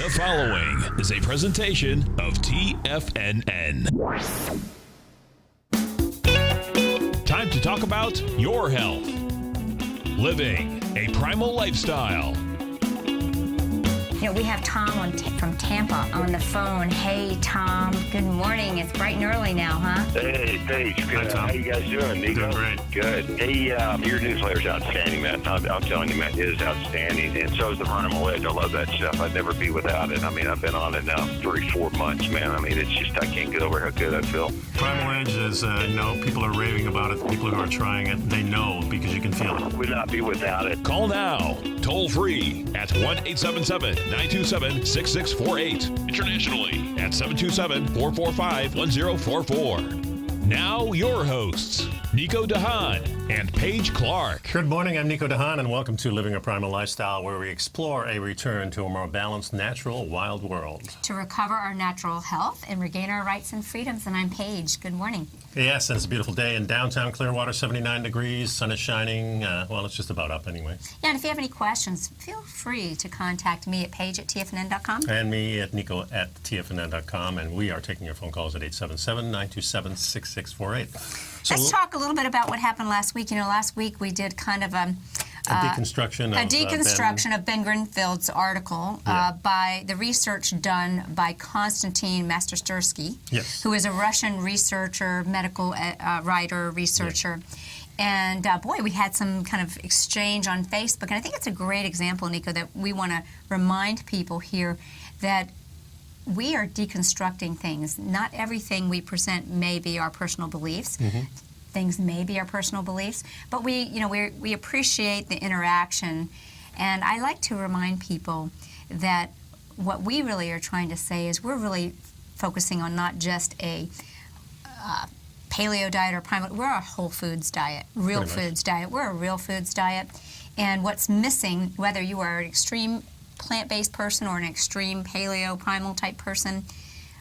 The following is a presentation of TFNN. Time to talk about your health. Living a primal lifestyle. You know, we have Tom from Tampa on the phone. Hey, Tom. Good morning. It's bright and early now, huh? Hey, Paige. Good. Hi, Tom. How you guys doing, Nico? Doing great. Good. Hey, your newsletter's outstanding, man. I'm telling you, man, it is outstanding. And so is the Primal. I love that stuff. I'd never be without it. I mean, I've been on it now 3-4 months, man. I mean, it's just, I can't get over how good I feel. Primal Edge is, people are raving about it. People who are trying it, they know because you can feel it. Would not be without it. Call now, toll free at 1-877-927-6648. Internationally at 727-445-1044. Now your hosts, Nico Haan and Paige Clarke. Good morning, I'm Nico Haan, and welcome to Living a Primal Lifestyle, where we explore a return to a more balanced, natural, wild world. To recover our natural health and regain our rights and freedoms. And I'm Paige. Good morning. Yes, and it's a beautiful day in downtown Clearwater, 79 degrees, sun is shining. Well, it's just about up anyway. Yeah, and if you have any questions, feel free to contact me at paige@tfnn.com. And me at nico@tfnn.com, and we are taking your phone calls at 877-927-6648. So Let's talk a little bit about what happened last week. You know, last week we did kind of a deconstruction of Ben Greenfield's article by the research done by Konstantin Masterstursky, yes, who is a Russian researcher, medical writer, researcher. Yeah. And boy, we had some kind of exchange on Facebook. And I think it's a great example, Nico, that we want to remind people here that we are deconstructing things. Not everything we present may be our personal beliefs. Mm-hmm. Things may be our personal beliefs, but we appreciate the interaction. And I like to remind people that what we really are trying to say is we're really focusing on not just a paleo diet or primal. We're a whole foods diet, real foods diet. We're a real foods diet. And what's missing, whether you are an extreme plant-based person or an extreme paleo primal type person,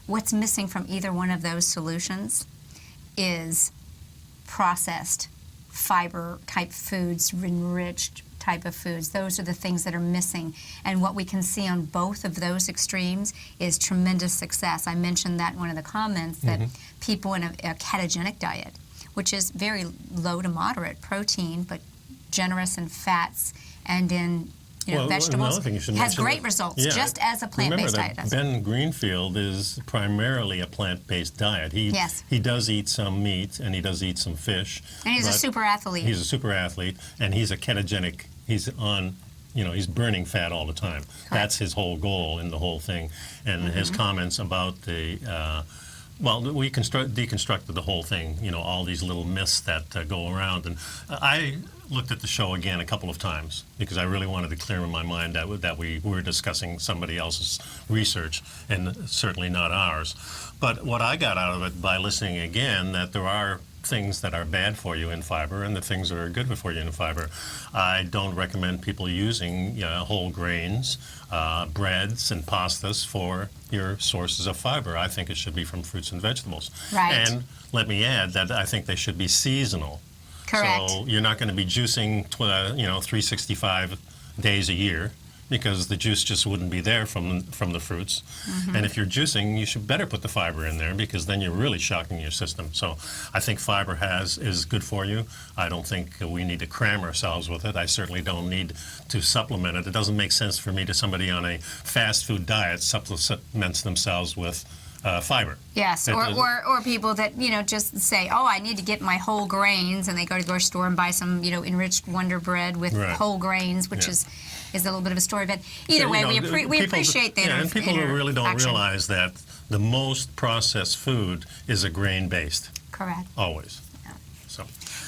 what's missing from either one of those solutions is processed fiber type foods, enriched type of foods. Those are the things that are missing. And what we can see on both of those extremes is tremendous success. I mentioned that in one of the comments that people in a ketogenic diet, which is very low to moderate protein, but generous in fats and in vegetables, has great results, just as a plant-based diet does. Ben Greenfield is primarily a plant-based diet. He does eat some meat, and he does eat some fish. And he's a super athlete. He's a super athlete, and he's a ketogenic. He's on, he's burning fat all the time. Correct. That's his whole goal in the whole thing. And his comments about the... we deconstructed the whole thing, all these little myths that go around. And I looked at the show again a couple of times because I really wanted to clear in my mind that we were discussing somebody else's research and certainly not ours. But what I got out of it by listening again, that there are things that are bad for you in fiber and the things that are good for you in fiber. I don't recommend people using whole grains, breads and pastas for your sources of fiber. I think it should be from fruits and vegetables. Right. And let me add that I think they should be seasonal. Correct. So you're not going to be juicing 365 days a year, because the juice just wouldn't be there from the fruits. And if you're juicing, you should better put the fiber in there, because then you're really shocking your system. So I think fiber is good for you. I don't think we need to cram ourselves with it. I certainly don't need to supplement it. It doesn't make sense for me to somebody on a fast food diet supplements themselves with fiber. Yes, or people that, just say, oh, I need to get my whole grains, and they go to the grocery store and buy some, enriched Wonder Bread with whole grains, which is a little bit of a story. But either way, we appreciate the and people who really don't realize that the most processed food is a grain-based. Correct. Always.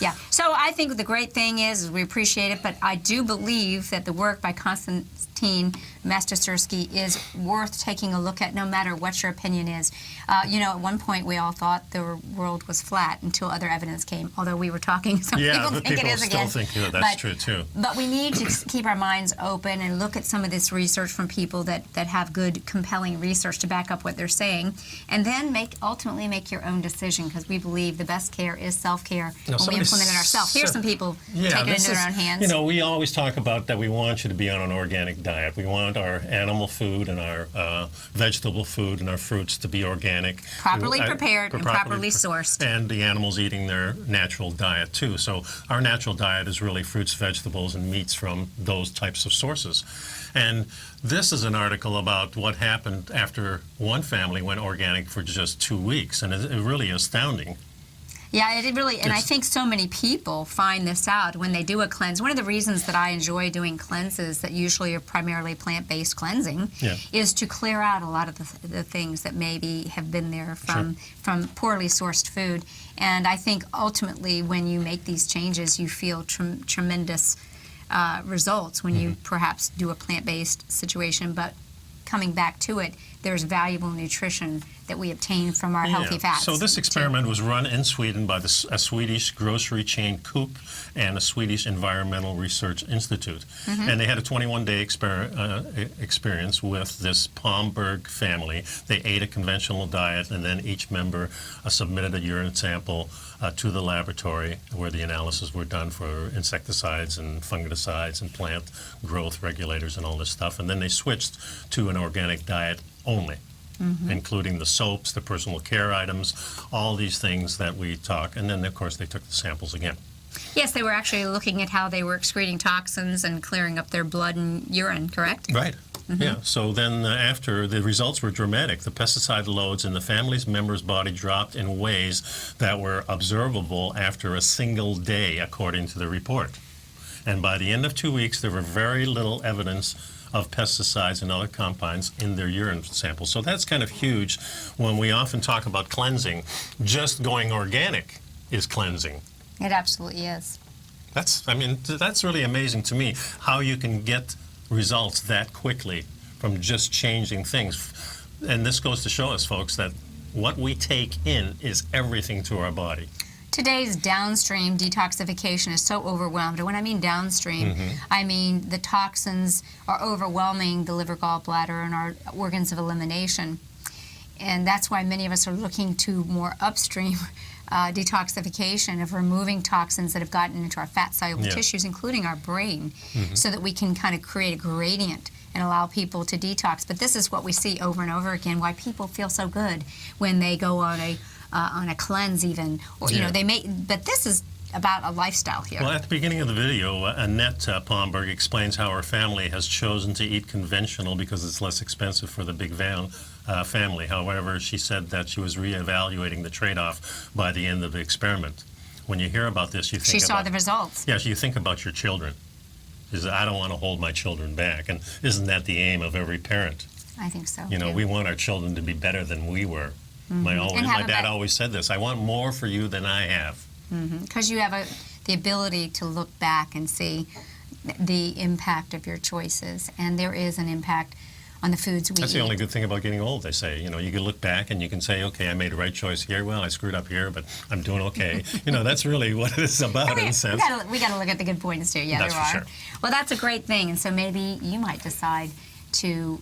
Yeah. So I think the great thing is we appreciate it, but I do believe that the work by Konstantin Masterstursky is worth taking a look at, no matter what your opinion is. At one point we all thought the world was flat until other evidence came, although we were talking, some people think it is again. Still think that's true too. But we need to keep our minds open and look at some of this research from people that have good, compelling research to back up what they're saying, and then ultimately make your own decision, because we believe the best care is self-care. when we somebody implemented ourselves. Here's some people taking it into their own hands. You know, we always talk about that we want you to be on an organic diet. We want our animal food and our vegetable food and our fruits to be organic. Properly prepared and properly sourced. And the animals eating their natural diet too. So our natural diet is really fruits, vegetables, and meats from those types of sources. And this is an article about what happened after one family went organic for just 2 weeks, and it's really astounding. Yeah, it really, and I think so many people find this out when they do a cleanse. One of the reasons that I enjoy doing cleanses that usually are primarily plant-based cleansing is to clear out a lot of the things that maybe have been there from poorly sourced food. And I think ultimately when you make these changes, you feel tremendous results when you perhaps do a plant-based situation, but coming back to it, there's valuable nutrition that we obtain from our healthy fats. So this experiment was run in Sweden by a Swedish grocery chain Coop and a Swedish Environmental Research Institute. And they had a 21-day experience with this Palmberg family. They ate a conventional diet, and then each member submitted a urine sample to the laboratory where the analyses were done for insecticides and fungicides and plant growth regulators and all this stuff. And then they switched to an organic diet only, including the soaps, the personal care items, all these things that we talk. And then, of course, they took the samples again. Yes, they were actually looking at how they were excreting toxins and clearing up their blood and urine, correct? Right. Yeah, so then after, the results were dramatic. The pesticide loads in the family's members' body dropped in ways that were observable after a single day, according to the report. And by the end of 2 weeks, there were very little evidence of pesticides and other compounds in their urine samples. So that's kind of huge when we often talk about cleansing. Just going organic is cleansing. It absolutely is. That's really amazing to me, how you can get results that quickly from just changing things. And this goes to show us, folks, that what we take in is everything to our body. Today's downstream detoxification is so overwhelmed. And when I mean downstream, I mean the toxins are overwhelming the liver, gallbladder, and our organs of elimination. And that's why many of us are looking to more upstream detoxification of removing toxins that have gotten into our fat-soluble tissues, including our brain, so that we can kind of create a gradient and allow people to detox. But this is what we see over and over again, why people feel so good when they go on a cleanse even, or you know, they may, but this is about a lifestyle here. Well, at the beginning of the video, Annette Palmberg explains how her family has chosen to eat conventional because it's less expensive for the big family. However, she said that she was reevaluating the trade-off by the end of the experiment. When you hear about this, you think she saw the results. Yes, you think about your children. I don't want to hold my children back, and isn't that the aim of every parent? I think so. You know, we want our children to be better than we were. My dad always said this, I want more for you than I have. Because you have the ability to look back and see the impact of your choices. And there is an impact on the foods we eat. That's the only good thing about getting old, they say. You know, you can look back and you can say, okay, I made the right choice here. Well, I screwed up here, but I'm doing okay. You know, that's really what it is about in a sense. We got to look at the good points too. Yeah, that's there are. for sure. Well, that's a great thing. And so maybe you might decide to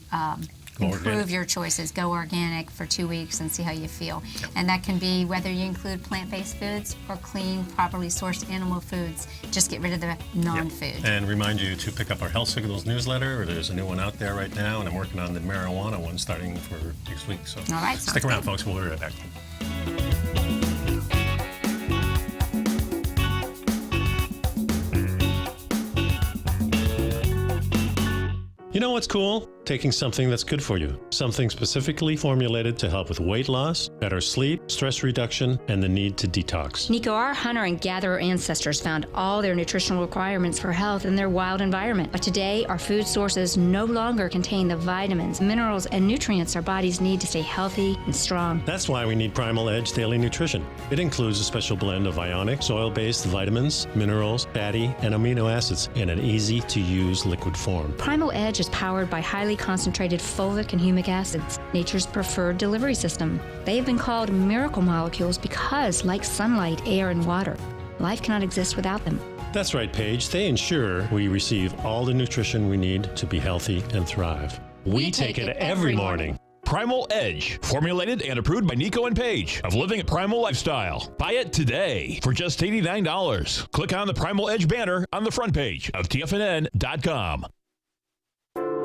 improve your choices, go organic for 2 weeks and see how you feel. And that can be whether you include plant-based foods or clean, properly sourced animal foods. Just get rid of the non-food. And remind you to pick up our Health Signals newsletter. There's a new one out there right now, and I'm working on the marijuana one starting for next week. So all right, stick around, folks. We'll be right back. You know what's cool? Taking something that's good for you. Something specifically formulated to help with weight loss, better sleep, stress reduction, and the need to detox. Nico, our hunter and gatherer ancestors found all their nutritional requirements for health in their wild environment. But today, our food sources no longer contain the vitamins, minerals, and nutrients our bodies need to stay healthy and strong. That's why we need Primal Edge Daily Nutrition. It includes a special blend of ionic, soil-based vitamins, minerals, fatty, and amino acids in an easy-to-use liquid form. Primal Edge is powered by highly concentrated fulvic and humic acids, nature's preferred delivery system. They have been called miracle molecules because, like sunlight, air, and water, life cannot exist without them. That's right, Paige. They ensure we receive all the nutrition we need to be healthy and thrive. We take it every morning. Primal Edge, formulated and approved by Nico and Paige of Living a Primal Lifestyle. Buy it today for just $89. Click on the Primal Edge banner on the front page of TFNN.com.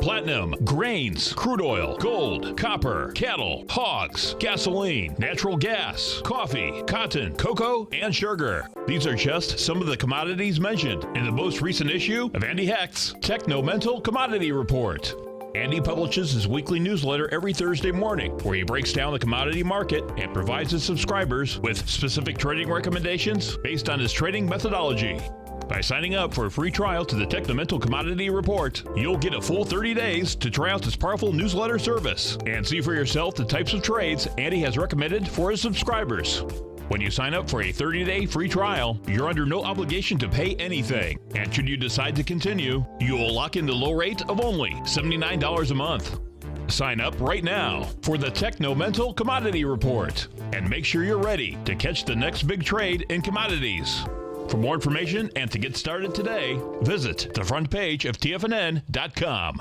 Platinum, grains, crude oil, gold, copper, cattle, hogs, gasoline, natural gas, coffee, cotton, cocoa, and sugar. These are just some of the commodities mentioned in the most recent issue of Andy Hecht's Techno-Mental Commodity Report. Andy publishes his weekly newsletter every Thursday morning, where he breaks down the commodity market and provides his subscribers with specific trading recommendations based on his trading methodology. By signing up for a free trial to the Techno-Mental Commodity Report, you'll get a full 30 days to try out this powerful newsletter service and see for yourself the types of trades Andy has recommended for his subscribers. When you sign up for a 30-day free trial, you're under no obligation to pay anything. And should you decide to continue, you will lock in the low rate of only $79 a month. Sign up right now for the Techno-Mental Commodity Report and make sure you're ready to catch the next big trade in commodities. For more information and to get started today, visit the front page of TFNN.com.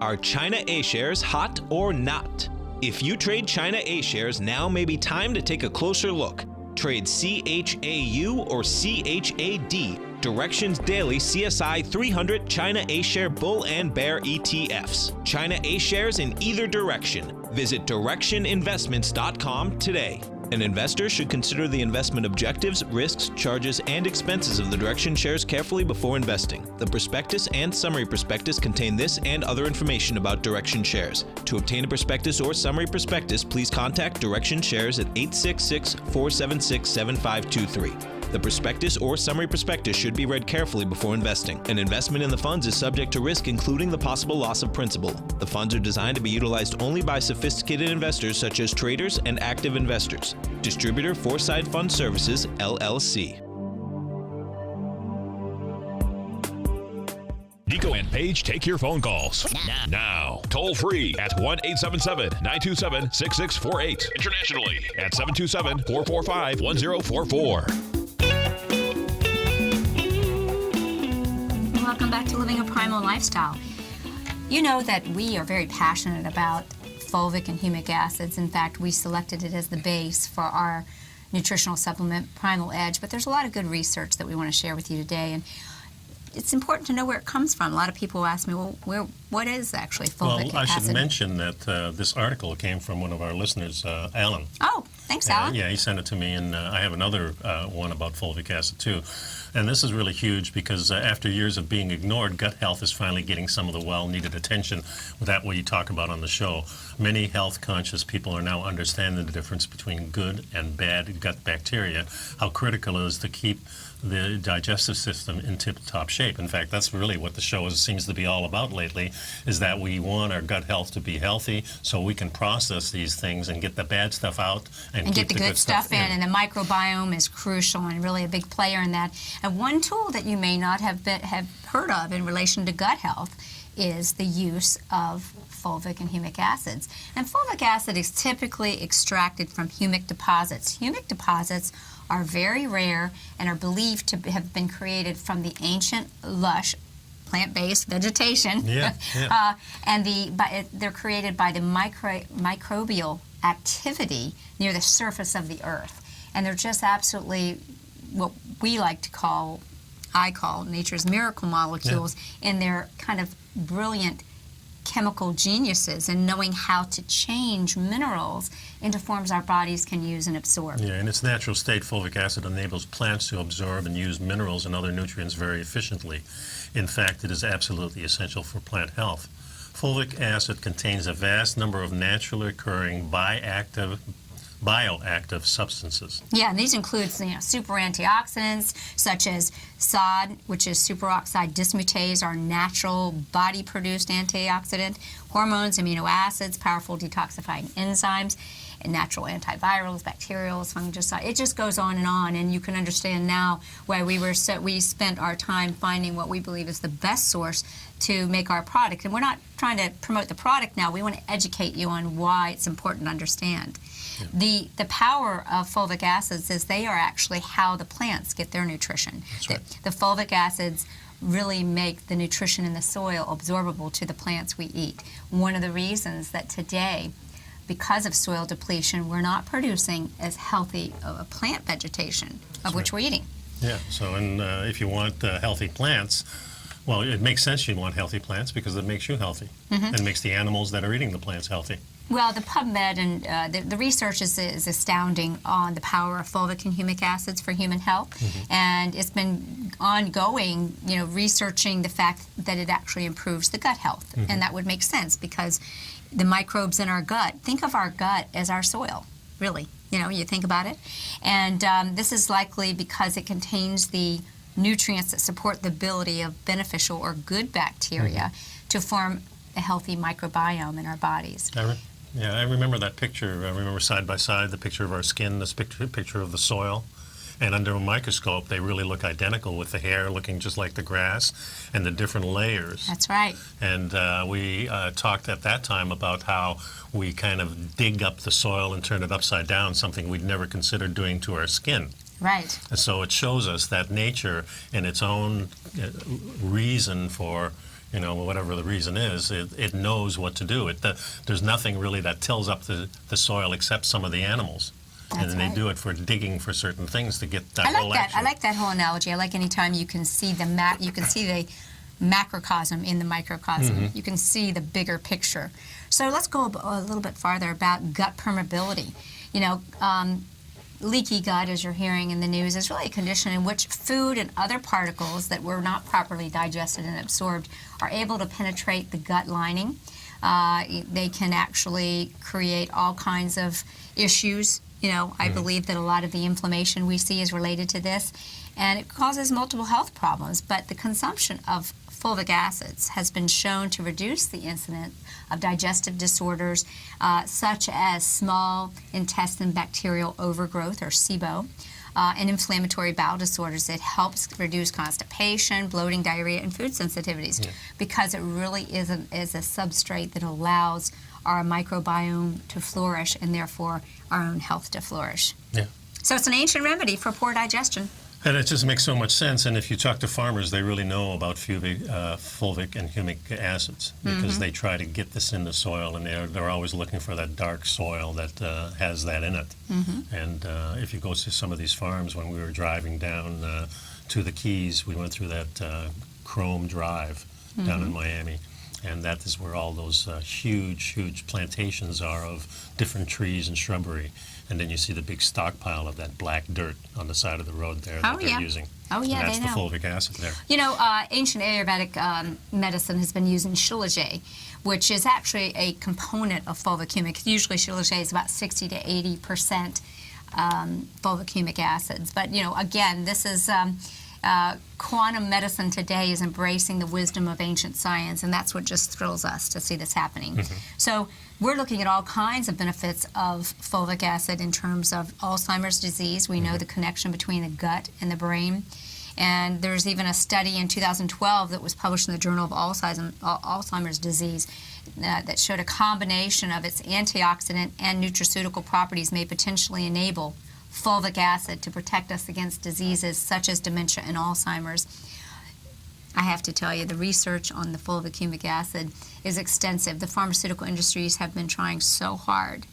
Are China A-shares hot or not? If you trade China A-shares, now may be time to take a closer look. Trade CHAU or CHAD, Directions Daily CSI 300 China A-share Bull and Bear ETFs. China A-shares in either direction. Visit directioninvestments.com today. An investor should consider the investment objectives, risks, charges, and expenses of the Direction shares carefully before investing. The prospectus and summary prospectus contain this and other information about Direction shares. To obtain a prospectus or summary prospectus, please contact Direction shares at 866-476-7523. The prospectus or summary prospectus should be read carefully before investing. An investment in the funds is subject to risk, including the possible loss of principal. The funds are designed to be utilized only by sophisticated investors such as traders and active investors. Distributor Foreside Fund Services, LLC. Nico and Paige take your phone calls now. Toll free at 1-877-927-6648. Internationally at 727-445-1044. Welcome back to Living a Primal Lifestyle. You know that we are very passionate about fulvic and humic acids. In fact, we selected it as the base for our nutritional supplement, Primal Edge, but there's a lot of good research that we want to share with you today. And it's important to know where it comes from. A lot of people ask me, well, what is actually fulvic acid? Well, I should mention that this article came from one of our listeners, Alan. Oh, thanks, Alan. Yeah, he sent it to me, and I have another one about fulvic acid, too. And this is really huge because after years of being ignored, gut health is finally getting some of the well-needed attention that we talk about on the show. Many health-conscious people are now understanding the difference between good and bad gut bacteria, how critical it is to keep the digestive system in tip-top shape. In fact, that's really what the show seems to be all about lately, is that we want our gut health to be healthy so we can process these things and get the bad stuff out and get the good stuff in. And the microbiome is crucial and really a big player in that. And one tool that you may not have heard of in relation to gut health is the use of fulvic and humic acids. And fulvic acid is typically extracted from humic deposits. Humic deposits are very rare and are believed to have been created from the ancient lush plant-based vegetation. And they're created by the microbial activity near the surface of the earth. And they're just absolutely what we like to call, I call nature's miracle molecules in their kind of brilliant chemical geniuses and knowing how to change minerals into forms our bodies can use and absorb. Yeah, in its natural state, fulvic acid enables plants to absorb and use minerals and other nutrients very efficiently. In fact, it is absolutely essential for plant health. Fulvic acid contains a vast number of naturally occurring bioactive substances. Yeah, and these include super antioxidants such as SOD, which is superoxide dismutase, our natural body-produced antioxidant, hormones, amino acids, powerful detoxifying enzymes, and natural antivirals, bacterials, fungicides. It just goes on, and you can understand now why we spent our time finding what we believe is the best source to make our product. And we're not trying to promote the product now. We want to educate you on why it's important to understand. The power of fulvic acids is they are actually how the plants get their nutrition. That's right. The fulvic acids really make the nutrition in the soil absorbable to the plants we eat. One of the reasons that today, because of soil depletion, we're not producing as healthy a plant vegetation of which we're eating. Yeah, so if you want healthy plants, well, it makes sense you'd want healthy plants because it makes you healthy and makes the animals that are eating the plants healthy. Well, the PubMed and the research is astounding on the power of fulvic and humic acids for human health, and it's been ongoing, researching the fact that it actually improves the gut health, and that would make sense because the microbes in our gut, think of our gut as our soil, really, you think about it, and this is likely because it contains the nutrients that support the ability of beneficial or good bacteria to form a healthy microbiome in our bodies. Yeah, I remember that picture. I remember side by side the picture of our skin, this picture of the soil. And under a microscope, they really look identical with the hair looking just like the grass and the different layers. That's right. And we talked at that time about how we kind of dig up the soil and turn it upside down, something we'd never considered doing to our skin. Right. And so it shows us that nature, in its own reason for whatever the reason is, it knows what to do. There's nothing really that tills up the soil except some of the animals. That's and they right. do it for digging for certain things to get that I like whole that. action. I like that whole analogy. I like any time you can see the macrocosm in the microcosm. You can see the bigger picture. So let's go a little bit farther about gut permeability. Leaky gut, as you're hearing in the news, is really a condition in which food and other particles that were not properly digested and absorbed are able to penetrate the gut lining. They can actually create all kinds of issues. I believe that a lot of the inflammation we see is related to this, and it causes multiple health problems. But the consumption of fulvic acids has been shown to reduce the incidence of digestive disorders such as small intestine bacterial overgrowth, or SIBO, and inflammatory bowel disorders. It helps reduce constipation, bloating, diarrhea, and food sensitivities because it really is a substrate that allows our microbiome to flourish and therefore our own health to flourish. Yeah. So it's an ancient remedy for poor digestion. And it just makes so much sense. And if you talk to farmers, they really know about fulvic and humic acids because they try to get this in the soil, and they're always looking for that dark soil that has that in it. And if you go to some of these farms, when we were driving down to the Keys, we went through that Chrome Drive down in Miami. And that is where all those huge plantations are of different trees and shrubbery. And then you see the big stockpile of that black dirt on the side of the road there that they're using. Oh, yeah, and that's they know. the fulvic acid there. Ancient Ayurvedic medicine has been using shilajit, which is actually a component of fulvic humic. Usually shilajit is about 60 to 80% fulvic humic acids. But, again, this is... quantum medicine today is embracing the wisdom of ancient science, and that's what just thrills us to see this happening. So we're looking at all kinds of benefits of fulvic acid in terms of Alzheimer's disease. We know the connection between the gut and the brain. And there's even a study in 2012 that was published in the Journal of Alzheimer's Disease that showed a combination of its antioxidant and nutraceutical properties may potentially enable fulvic acid to protect us against diseases such as dementia and Alzheimer's. I have to tell you, the research on the fulvic humic acid is extensive. The pharmaceutical industries have been trying so hard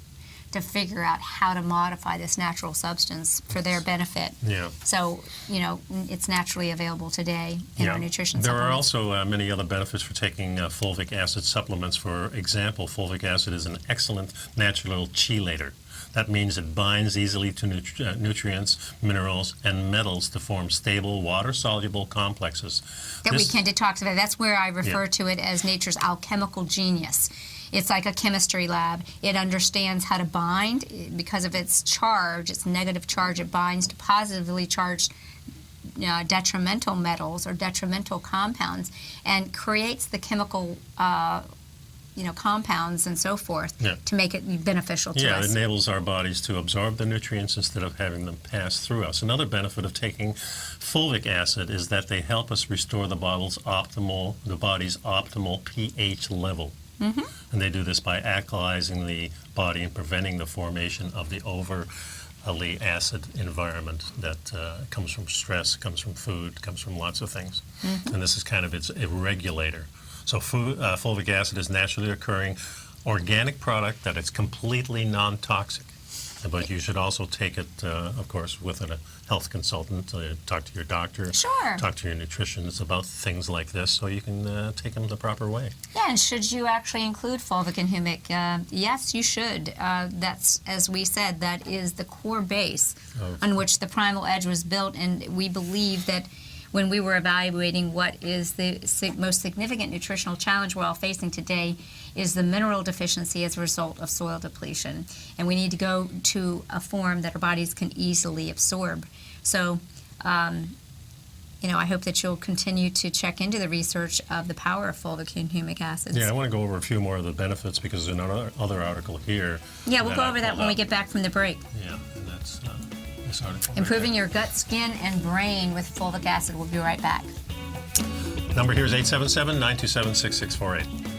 to figure out how to modify this natural substance for their benefit. Yeah. So, it's naturally available today in our nutrition There supplements. are also many other benefits for taking fulvic acid supplements. For example, fulvic acid is an excellent natural chelator. That means it binds easily to nutrients, minerals, and metals to form stable, water-soluble complexes. That we can detoxify. That's where I refer to it as nature's alchemical genius. It's like a chemistry lab. It understands how to bind because of its charge, its negative charge. It binds to positively charged detrimental metals or detrimental compounds and creates the chemical compounds and so forth to make it beneficial to us. Yeah, it enables our bodies to absorb the nutrients instead of having them pass through us. Another benefit of taking fulvic acid is that they help us restore the body's optimal pH level. And they do this by alkalizing the body and preventing the formation of the overly acid environment that comes from stress, comes from food, comes from lots of things. And this is kind of its a regulator. So fulvic acid is naturally occurring organic product that is completely non-toxic. But you should also take it, of course, with a health consultant. Talk to your doctor. Sure. Talk to your nutritionist about things like this so you can take them the proper way. Yeah, and should you actually include fulvic and humic? Yes, you should. That's, as we said, that is the core base on which the Primal Edge was built, and we believe that when we were evaluating what is the most significant nutritional challenge we're all facing today is the mineral deficiency as a result of soil depletion. And we need to go to a form that our bodies can easily absorb. So, I hope that you'll continue to check into the research of the power of fulvic and humic acids. Yeah, I want to go over a few more of the benefits because there's another article here. Yeah, we'll go over that when we get back from the break. Yeah, and that's this article. Improving your gut, skin, and brain with fulvic acid. We'll be right back. Number here is 877-927-6648.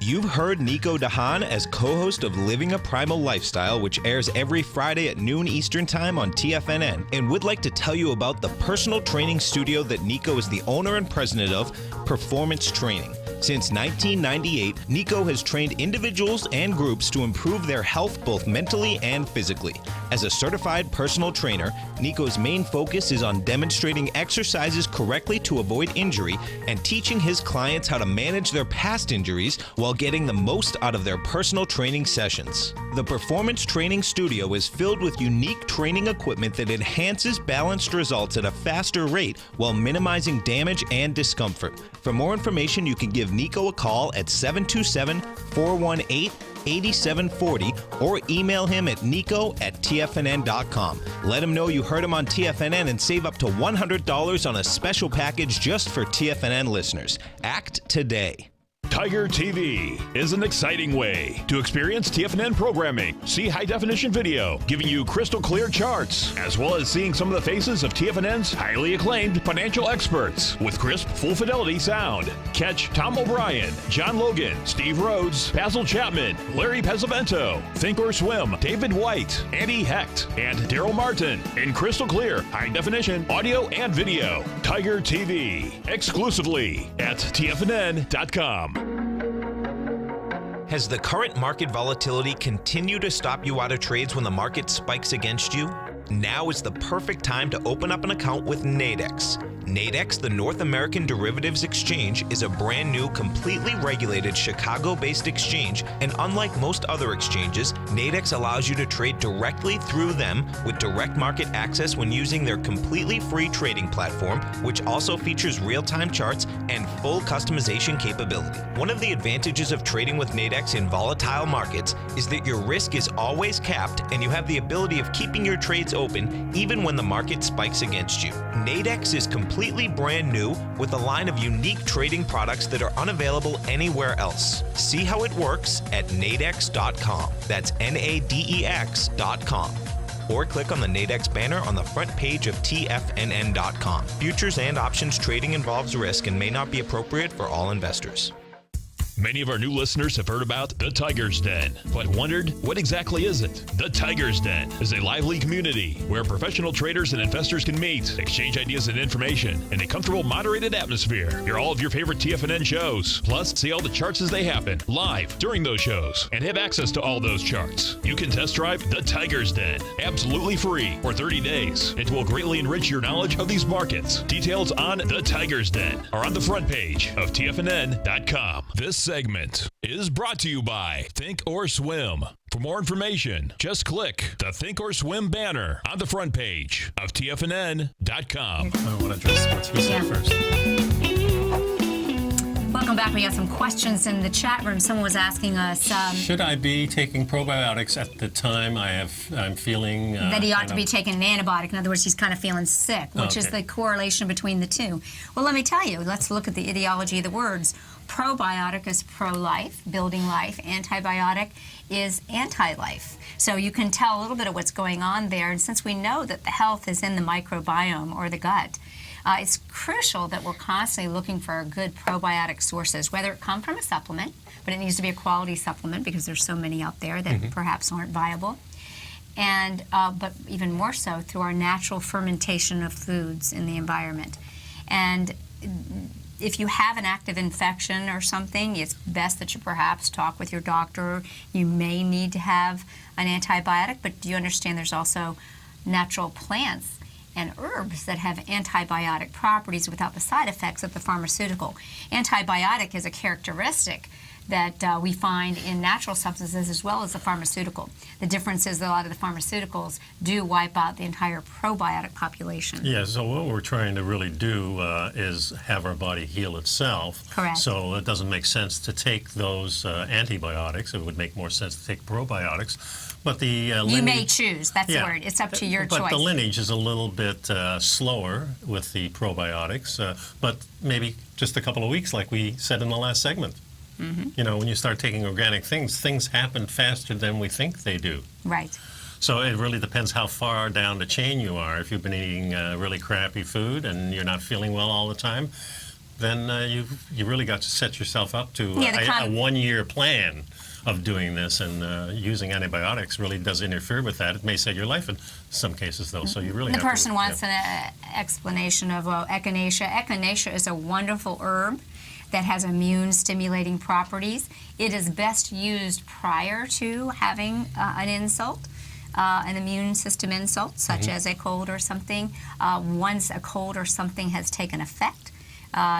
You've heard Nico de Haan as co-host of Living a Primal Lifestyle, which airs every Friday at noon Eastern Time on TFNN, and would like to tell you about the personal training studio that Nico is the owner and president of, Performance Training. Since 1998, Nico has trained individuals and groups to improve their health both mentally and physically. As a certified personal trainer, Nico's main focus is on demonstrating exercises correctly to avoid injury and teaching his clients how to manage their past injuries while getting the most out of their personal training sessions. The Performance Training Studio is filled with unique training equipment that enhances balanced results at a faster rate while minimizing damage and discomfort. For more information, you can give Nico a call at 727-418-8740 or email him at nico@tfnn.com. Let him know you heard him on TFNN and save up to $100 on a special package just for TFNN listeners. Act today. Tiger TV is an exciting way to experience TFNN programming. See high-definition video, giving you crystal clear charts, as well as seeing some of the faces of TFNN's highly acclaimed financial experts with crisp, full-fidelity sound. Catch Tom O'Brien, John Logan, Steve Rhodes, Basil Chapman, Larry Pesavento, Think or Swim, David White, Andy Hecht, and Daryl Martin in crystal clear, high-definition audio and video. Tiger TV, exclusively at TFNN.com. Has the current market volatility continued to stop you out of trades when the market spikes against you? Now is the perfect time to open up an account with Nadex. Nadex, the North American Derivatives Exchange, is a brand new, completely regulated Chicago-based exchange, and unlike most other exchanges, Nadex allows you to trade directly through them with direct market access when using their completely free trading platform, which also features real-time charts and full customization capability. One of the advantages of trading with Nadex in volatile markets is that your risk is always capped and you have the ability of keeping your trades open even when the market spikes against you. Nadex is completely brand new with a line of unique trading products that are unavailable anywhere else. See how it works at nadex.com. That's NADEX.com. Or click on the Nadex banner on the front page of TFNN.com. Futures and options trading involves risk and may not be appropriate for all investors. Many of our new listeners have heard about the Tiger's Den, but wondered, what exactly is it? The Tiger's Den is a lively community where professional traders and investors can meet, exchange ideas and information in a comfortable, moderated atmosphere. Hear all of your favorite TFNN shows, plus see all the charts as they happen live during those shows and have access to all those charts. You can test drive the Tiger's Den absolutely free for 30 days. It will greatly enrich your knowledge of these markets. Details on the Tiger's Den are on the front page of TFNN.com. This segment is brought to you by Think or Swim. For more information, just click the Think or Swim banner on the front page of TFNN.com. I want to address what he said first. Welcome back Clarke, we got some questions in the chat room. Someone was asking us Should I be taking probiotics at the time I'm feeling that he ought to be taking an antibiotic. In other words, he's kind of feeling sick, which is the correlation between the two. Well, let me tell you, let's look at the etiology of the words. Probiotic is pro-life, building life. Antibiotic is anti-life. So you can tell a little bit of what's going on there. And since we know that the health is in the microbiome or the gut, it's crucial that we're constantly looking for good probiotic sources, whether it come from a supplement, but it needs to be a quality supplement because there's so many out there that perhaps aren't viable. And but even more so through our natural fermentation of foods in the environment. And if you have an active infection or something, it's best that you perhaps talk with your doctor. You may need to have an antibiotic, but do you understand there's also natural plants and herbs that have antibiotic properties without the side effects of the pharmaceutical. Antibiotic is a characteristic that we find in natural substances as well as the pharmaceutical. The difference is that a lot of the pharmaceuticals do wipe out the entire probiotic population. Yeah, so what we're trying to really do is have our body heal itself. Correct. So it doesn't make sense to take those antibiotics. It would make more sense to take probiotics. But the lineage, you may choose. That's the word. It's up to your choice. But the lineage is a little bit slower with the probiotics, but maybe just a couple of weeks, like we said in the last segment. You know, when you start taking organic things happen faster than we think they do. Right. So it really depends how far down the chain you are. If you've been eating really crappy food and you're not feeling well all the time, then you really got to set yourself up to a one-year plan of doing this, and using antibiotics really does interfere with that. It may save your life in some cases, though, so you really the have to... The person wants an explanation of echinacea. Echinacea is a wonderful herb that has immune-stimulating properties. It is best used prior to having an insult, an immune system insult, such as a cold or something. Once a cold or something has taken effect,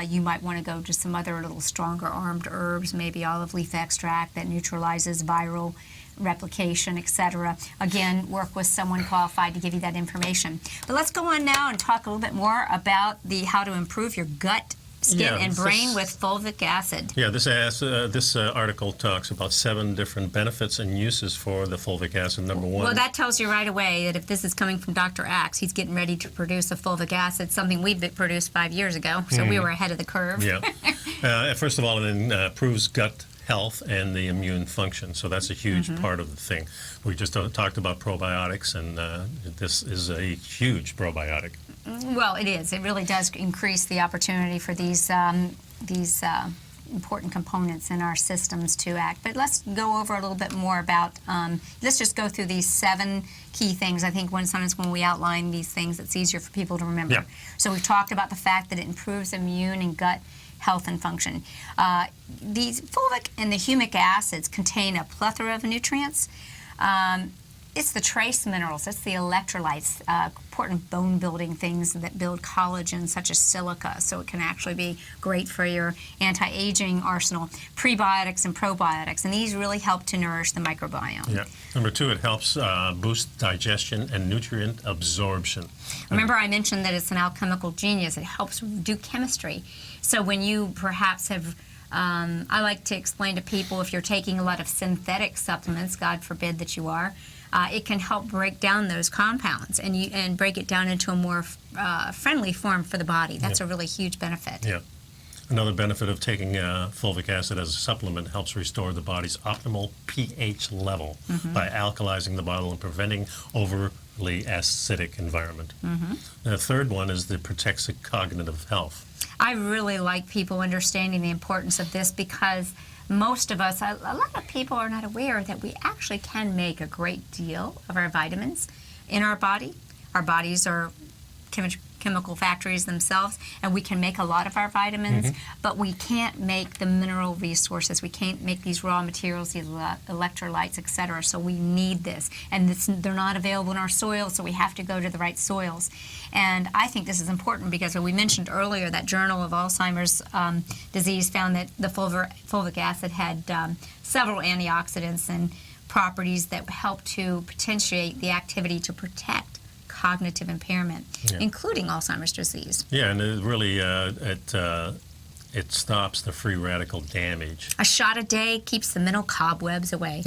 you might want to go to some other little stronger armed herbs, maybe olive leaf extract that neutralizes viral replication, etc. Again, work with someone qualified to give you that information. But let's go on now and talk a little bit more about how to improve your gut, skin, and brain with fulvic acid. Yeah, this article talks about 7 different benefits and uses for the fulvic acid. Number 1. Well, that tells you right away that if this is coming from Dr. Axe, he's getting ready to produce a fulvic acid, something we produced 5 years ago, so we were ahead of the curve. Yeah. First of all, it improves gut health and the immune function, so that's a huge part of the thing. We just talked about probiotics, and this is a huge probiotic. Well, it is. It really does increase the opportunity for these important components in our systems to act. But let's go over a little bit more about, let's just go through these 7 key things. I think sometimes when we outline these things, it's easier for people to remember. Yeah. So we've talked about the fact that it improves immune and gut health and function. These fulvic and the humic acids contain a plethora of nutrients. It's the trace minerals, it's the electrolytes, important bone-building things that build collagen, such as silica, so it can actually be great for your anti-aging arsenal. Prebiotics and probiotics, and these really help to nourish the microbiome. Yeah. Number 2, it helps boost digestion and nutrient absorption. Remember I mentioned that it's an alchemical genius. It helps do chemistry. So when you perhaps have I like to explain to people, if you're taking a lot of synthetic supplements, God forbid that you are, it can help break down those compounds and break it down into a more friendly form for the body. That's a really huge benefit. Yeah. Another benefit of taking fulvic acid as a supplement helps restore the body's optimal pH level by alkalizing the bottle and preventing overly acidic environment. The third one is that it protects the cognitive health. I really like people understanding the importance of this because most of us, a lot of people are not aware that we actually can make a great deal of our vitamins in our body. Our bodies are chemical factories themselves, and we can make a lot of our vitamins, but we can't make the mineral resources. We can't make these raw materials, these electrolytes, etc. So we need this, and they're not available in our soil, so we have to go to the right soils. And I think this is important because we mentioned earlier that Journal of Alzheimer's Disease found that the fulvic acid had several antioxidants and properties that help to potentiate the activity to protect cognitive impairment, including Alzheimer's disease. Yeah, and it really it stops the free radical damage. A shot a day keeps the mental cobwebs away.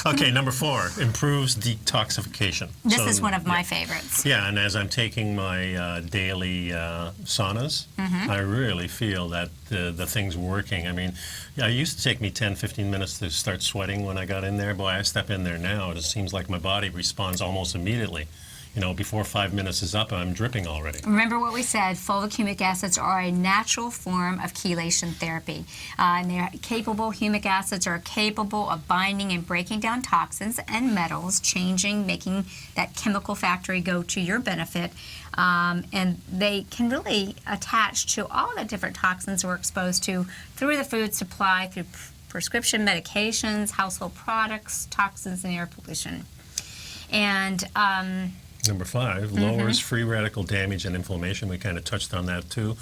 Okay, number 4, improves detoxification. This is one of my favorites. Yeah, and as I'm taking my daily saunas, I really feel that the thing's working. I mean, it used to take me 10, 15 minutes to start sweating when I got in there. Boy, I step in there now, it seems like my body responds almost immediately. You know, before 5 minutes is up, I'm dripping already. Remember what we said, fulvic humic acids are a natural form of chelation therapy. And humic acids are capable of binding and breaking down toxins and metals, making that chemical factory go to your benefit. And they can really attach to all the different toxins we're exposed to through the food supply, through prescription medications, household products, toxins, and air pollution. And Number 5, lowers free radical damage and inflammation. We kind of touched on that too.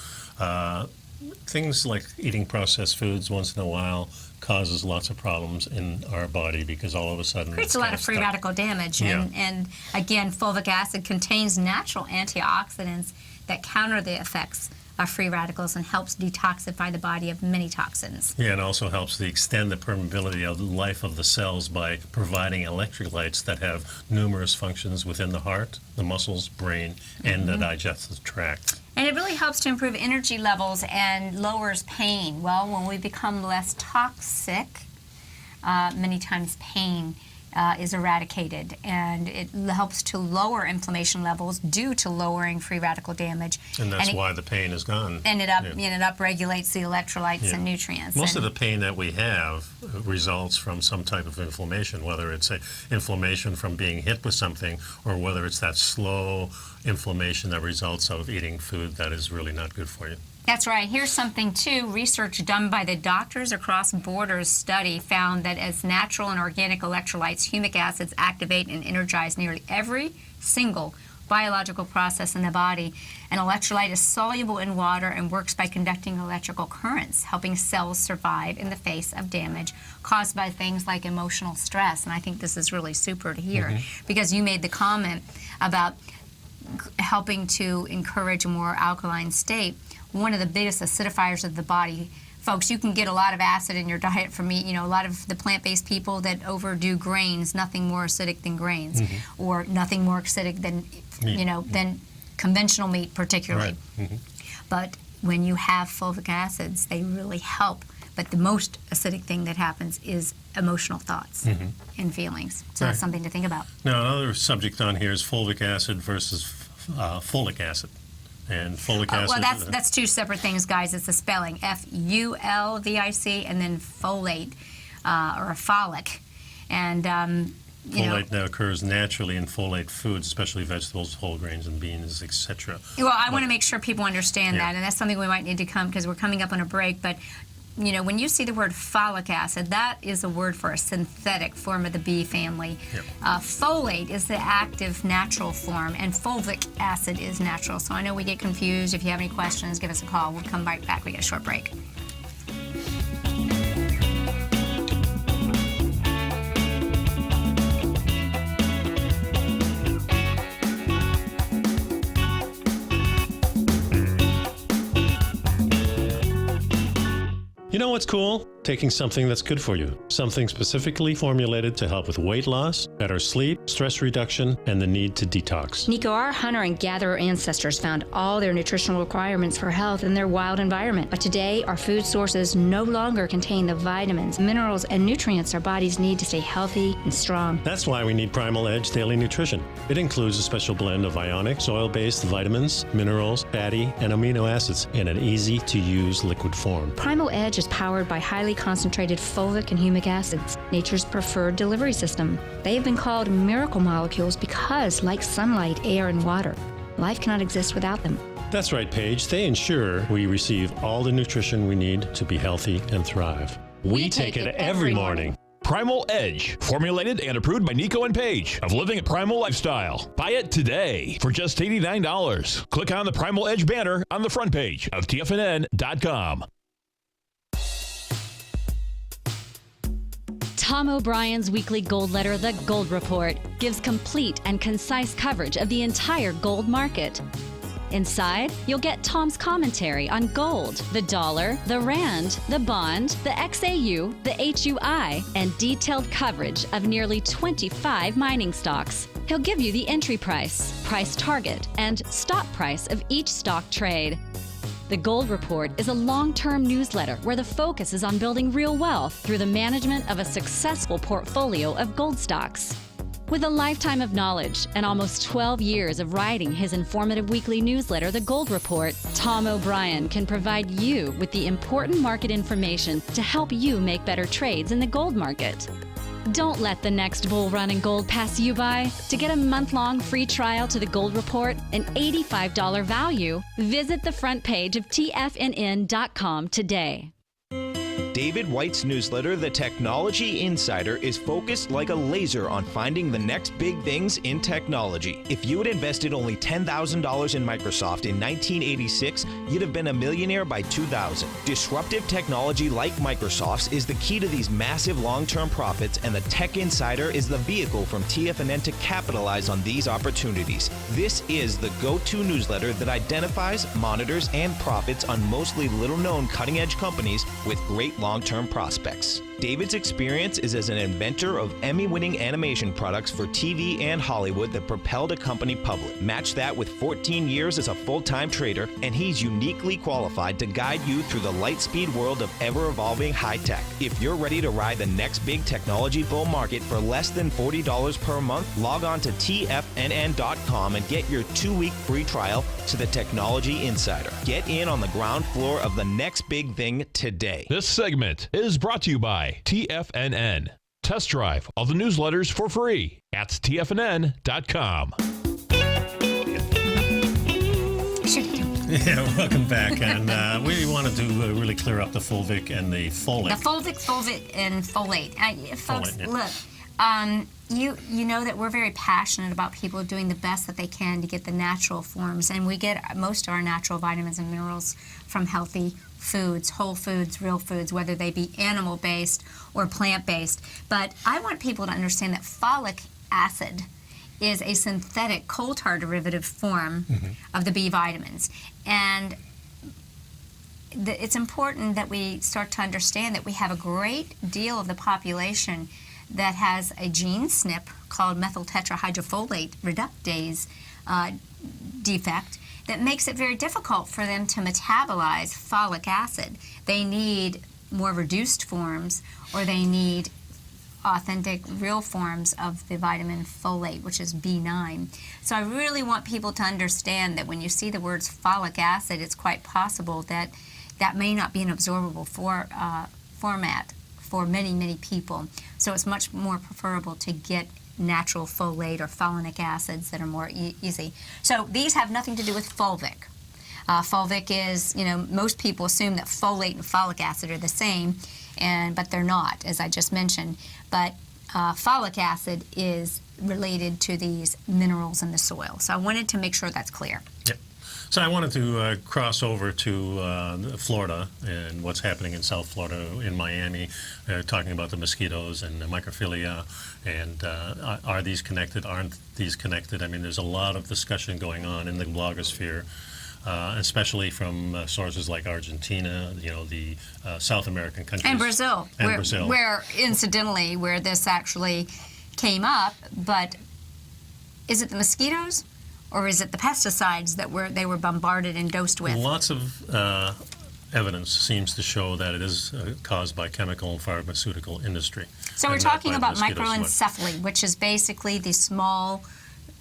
Things like eating processed foods once in a while causes lots of problems in our body because all of a sudden creates a lot of free radical damage. And again, fulvic acid contains natural antioxidants that counter the effects of free radicals and helps detoxify the body of many toxins. Yeah, and also helps to extend the permeability of the life of the cells by providing electrolytes that have numerous functions within the heart, the muscles, brain, and the digestive tract. And it really helps to improve energy levels and lowers pain. Well, when we become less toxic, many times pain is eradicated, and it helps to lower inflammation levels due to lowering free radical damage. And that's why the pain is gone. And it upregulates the electrolytes and nutrients. Most of the pain that we have results from some type of inflammation, whether it's a inflammation from being hit with something or whether it's that slow inflammation that results of eating food that is really not good for you. That's right. Here's something, too. Research done by the Doctors Across Borders study found that as natural and organic electrolytes, humic acids activate and energize nearly every single biological process in the body. An electrolyte is soluble in water and works by conducting electrical currents, helping cells survive in the face of damage caused by things like emotional stress. And I think this is really super to hear because you made the comment about helping to encourage a more alkaline state. One of the biggest acidifiers of the body. Folks, you can get a lot of acid in your diet from meat. You know, a lot of the plant-based people that overdo grains, nothing more acidic than grains, or nothing more acidic than, than conventional meat particularly. Right. But when you have fulvic acids, they really help. But the most acidic thing that happens is emotional thoughts and feelings. So that's something to think about. Now, another subject on here is fulvic acid versus folic acid. And folic acid. Well, that's two separate things, guys. It's the spelling, Fulvic, and then folate, or a folic. And, folate now occurs naturally in folate foods, especially vegetables, whole grains, and beans, etc. Well, I want to make sure people understand that, and that's something we might need to come, because we're coming up on a break, but when you see the word folic acid, that is a word for a synthetic form of the B family. Yep. Folate is the active natural form, and fulvic acid is natural. So I know we get confused. If you have any questions, give us a call. We'll come right back. We got a short break. You know what's cool? Taking something that's good for you. Something specifically formulated to help with weight loss, better sleep, stress reduction, and the need to detox. Nico, our hunter and gatherer ancestors found all their nutritional requirements for health in their wild environment. But today, our food sources no longer contain the vitamins, minerals, and nutrients our bodies need to stay healthy and strong. That's why we need Primal Edge Daily Nutrition. It includes a special blend of ionic, soil-based vitamins, minerals, fatty, and amino acids in an easy-to-use liquid form. Primal Edge is powered by highly concentrated fulvic and humic acids, nature's preferred delivery system. They have been called miracle molecules because, like sunlight, air, and water, life cannot exist without them. That's right, Paige. They ensure we receive all the nutrition we need to be healthy and thrive. We take it every morning. Primal Edge, formulated and approved by Nico and Paige of Living a Primal Lifestyle. Buy it today for just $89. Click on the Primal Edge banner on the front page of TFNN.com. Tom O'Brien's weekly gold letter, The Gold Report, gives complete and concise coverage of the entire gold market. Inside, you'll get Tom's commentary on gold, the dollar, the rand, the bond, the XAU, the HUI, and detailed coverage of nearly 25 mining stocks. He'll give you the entry price, price target, and stop price of each stock trade. The Gold Report is a long-term newsletter where the focus is on building real wealth through the management of a successful portfolio of gold stocks. With a lifetime of knowledge and almost 12 years of writing his informative weekly newsletter, The Gold Report, Tom O'Brien can provide you with the important market information to help you make better trades in the gold market. Don't let the next bull run in gold pass you by. To get a month-long free trial to The Gold Report, an $85 value, visit the front page of TFNN.com today. David White's newsletter, The Technology Insider, is focused like a laser on finding the next big things in technology. If you had invested only $10,000 in Microsoft in 1986, you'd have been a millionaire by 2000. Disruptive technology like Microsoft's is the key to these massive long-term profits, and the Tech Insider is the vehicle from TFNN to capitalize on these opportunities. This is the go-to newsletter that identifies, monitors, and profits on mostly little-known cutting-edge companies with great long-term prospects. David's experience is as an inventor of Emmy-winning animation products for TV and Hollywood that propelled a company public. Match that with 14 years as a full-time trader, and he's uniquely qualified to guide you through the light-speed world of ever-evolving high-tech. If you're ready to ride the next big technology bull market for less than $40 per month, log on to TFNN.com and get your 2-week free trial to the Technology Insider. Get in on the ground floor of the next big thing today. This segment is brought to you by TFNN. Test drive all the newsletters for free at TFNN.com. Yeah, welcome back. And we wanted to really clear up the fulvic and the folate. The fulvic, and folate. Folks, Folate, yeah. look, you know that we're very passionate about people doing the best that they can to get the natural forms, and we get most of our natural vitamins and minerals from healthy foods, whole foods, real foods, whether they be animal-based or plant-based. But I want people to understand that folic acid is a synthetic coal tar derivative form of the B vitamins. And it's important that we start to understand that we have a great deal of the population that has a gene SNP called methyl tetrahydrofolate reductase defect that makes it very difficult for them to metabolize folic acid. They need more reduced forms, or they need authentic, real forms of the vitamin folate, which is B9. So I really want people to understand that when you see the words folic acid, it's quite possible that that may not be an absorbable format for many, many people. So it's much more preferable to get natural folate or folinic acids that are more easy. So these have nothing to do with fulvic. Fulvic is, most people assume that folate and folic acid are the same, but they're not, as I just mentioned. But folic acid is related to these minerals in the soil. So I wanted to make sure that's clear. Yep. So I wanted to cross over to Florida and what's happening in South Florida, in Miami, talking about the mosquitoes and the microphilia, and are these connected, aren't these connected? I mean, there's a lot of discussion going on in the blogosphere, especially from sources like Argentina, the South American countries. And Brazil. Where incidentally, where this actually came up, but is it the mosquitoes? Or is it the pesticides that they were bombarded and dosed with? Lots of evidence seems to show that it is caused by chemical and pharmaceutical industry. So we're talking about microencephaly, which is basically the small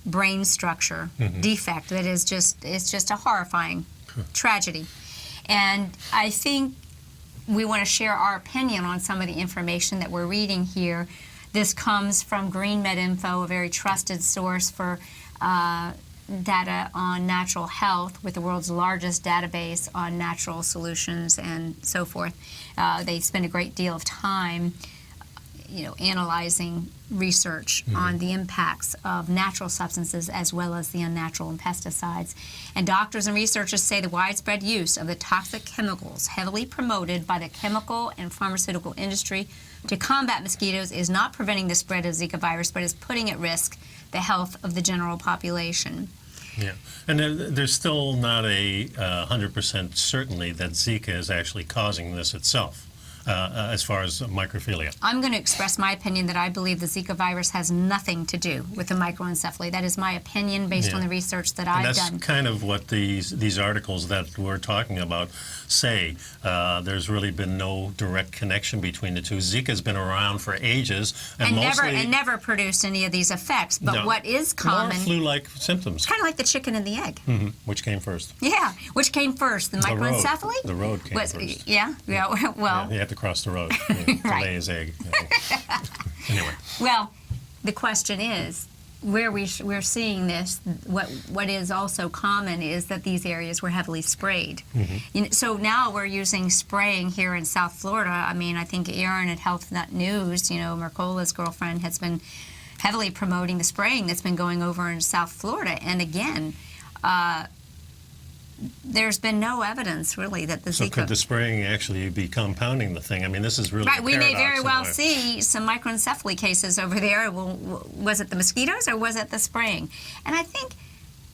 brain structure defect that is just a horrifying tragedy. And I think we want to share our opinion on some of the information that we're reading here. This comes from GreenMedInfo, a very trusted source for data on natural health, with the world's largest database on natural solutions and so forth. They spend a great deal of time, analyzing research on the impacts of natural substances as well as the unnatural and pesticides. And doctors and researchers say the widespread use of the toxic chemicals heavily promoted by the chemical and pharmaceutical industry to combat mosquitoes is not preventing the spread of Zika virus, but is putting at risk the health of the general population. Yeah, and there's still not a 100% certainty that Zika is actually causing this itself. As far as microphilia. I'm going to express my opinion that I believe the Zika virus has nothing to do with the microencephaly. That is my opinion based on the research that I've done. That's kind of what these articles that we're talking about say. There's really been no direct connection between the two. Zika's been around for ages and never produced any of these effects. But what is common? More flu-like symptoms. Kind of like the chicken and the egg. Mm-hmm. Which came first? Yeah, which came first? The microencephaly? The road came first. Yeah, well. Yeah, you had to cross the road to lay his egg. Anyway. Well, the question is, where we're seeing this, what is also common is that these areas were heavily sprayed. Mm-hmm. So now we're using spraying here in South Florida. I mean, I think Aaron at Health Nut News, Mercola's girlfriend, has been heavily promoting the spraying that's been going over in South Florida. And again, there's been no evidence, really, that the Zika... So could the spraying actually be compounding the thing? I mean, this is really right. We may very well see some microencephaly cases over there. Well, was it the mosquitoes or was it the spraying? And I think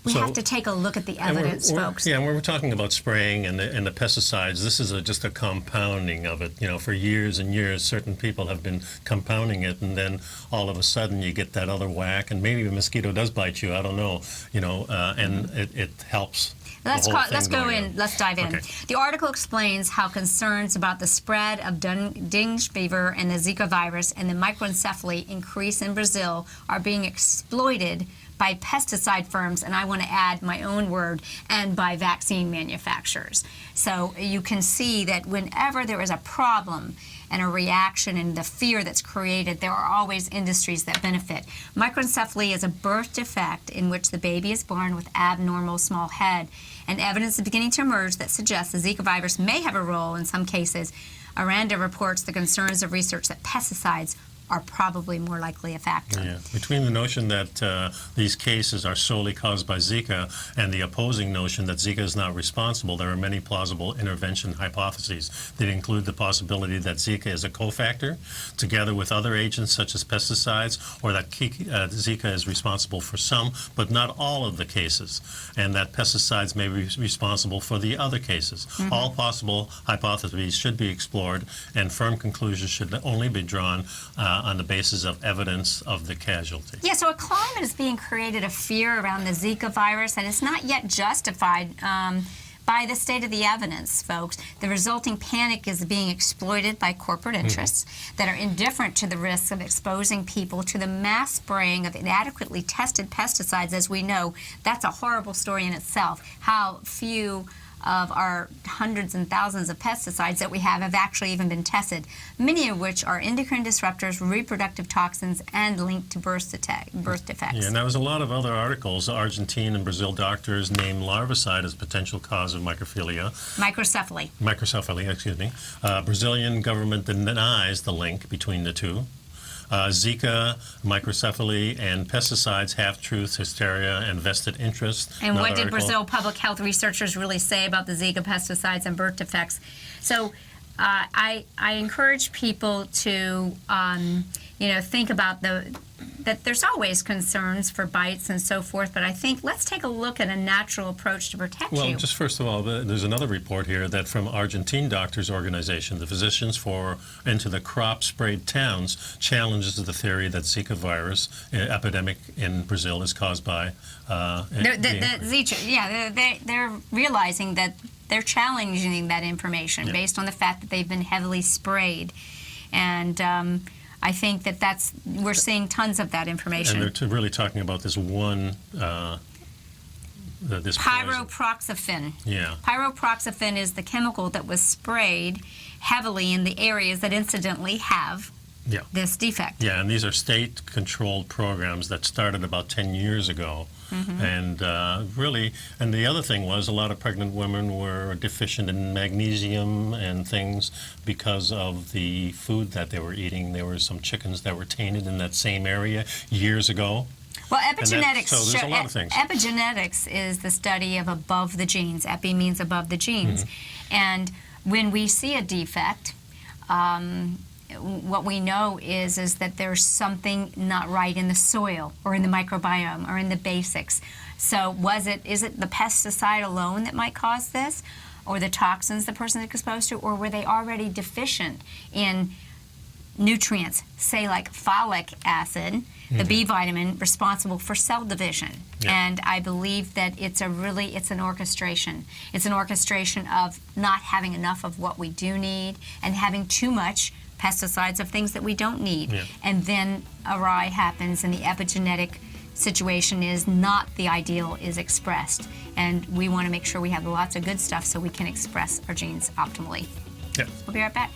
we have to take a look at the evidence, folks. Yeah, when we're talking about spraying and the pesticides, this is just a compounding of it. For years and years, certain people have been compounding it, and then all of a sudden you get that other whack, and maybe a mosquito does bite you. I don't know. And it helps. Let's dive in. Okay. The article explains how concerns about the spread of dengue fever and the Zika virus and the microencephaly increase in Brazil are being exploited by pesticide firms, and I want to add my own word, and by vaccine manufacturers. So you can see that whenever there is a problem and a reaction and the fear that's created, there are always industries that benefit. Microencephaly is a birth defect in which the baby is born with abnormal small head, and evidence is beginning to emerge that suggests the Zika virus may have a role in some cases. Aranda reports the concerns of research that pesticides are probably more likely a factor. Yeah. Between the notion that these cases are solely caused by Zika and the opposing notion that Zika is not responsible, there are many plausible intervention hypotheses that include the possibility that Zika is a cofactor, together with other agents such as pesticides, or that Zika is responsible for some, but not all of the cases, and that pesticides may be responsible for the other cases. Mm-hmm. All possible hypotheses should be explored, and firm conclusions should only be drawn on the basis of evidence of the casualty. Yeah, so a climate is being created of fear around the Zika virus, and it's not yet justified by the state of the evidence, folks. The resulting panic is being exploited by corporate interests that are indifferent to the risks of exposing people to the mass spraying of inadequately tested pesticides. As we know, that's a horrible story in itself, how few of our hundreds and thousands of pesticides that we have actually even been tested, many of which are endocrine disruptors, reproductive toxins, and linked to birth defects. Yeah, and there was a lot of other articles. Argentine and Brazil doctors named larvicide as potential cause of microphilia. Microcephaly, excuse me. Brazilian government denies the link between the two. Zika, microcephaly, and pesticides, half-truths, hysteria, and vested interest. And what did Brazil public health researchers really say about the Zika pesticides and birth defects? So I encourage people to think about that there's always concerns for bites and so forth, but I think let's take a look at a natural approach to protect you. Well, just first of all, there's another report here that from Argentine Doctors Organization, the Physicians for into the Crop-Sprayed Towns challenges the theory that Zika virus epidemic in Brazil is caused by they're realizing that they're challenging that information based on the fact that they've been heavily sprayed, and I think we're seeing tons of that information. And they're really talking about this one, this pyroproxyfen. Yeah. Pyroproxyfen is the chemical that was sprayed heavily in the areas that incidentally have this defect. Yeah, and these are state-controlled programs that started about 10 years ago. Mm-hmm. And and the other thing was a lot of pregnant women were deficient in magnesium and things because of the food that they were eating. There were some chickens that were tainted in that same area years ago. Well, epigenetics. So there's a lot of things. Epigenetics is the study of above the genes. Epi means above the genes, and when we see a defect, what we know is that there's something not right in the soil or in the microbiome or in the basics. So is it the pesticide alone that might cause this, or the toxins the person is exposed to, or were they already deficient in nutrients, say like folic acid, the B vitamin responsible for cell division? And I believe that it's an orchestration. It's an orchestration of not having enough of what we do need and having too much pesticides of things that we don't need. And then awry happens, and the epigenetic situation is not the ideal is expressed. And we want to make sure we have lots of good stuff so we can express our genes optimally. We'll be right back.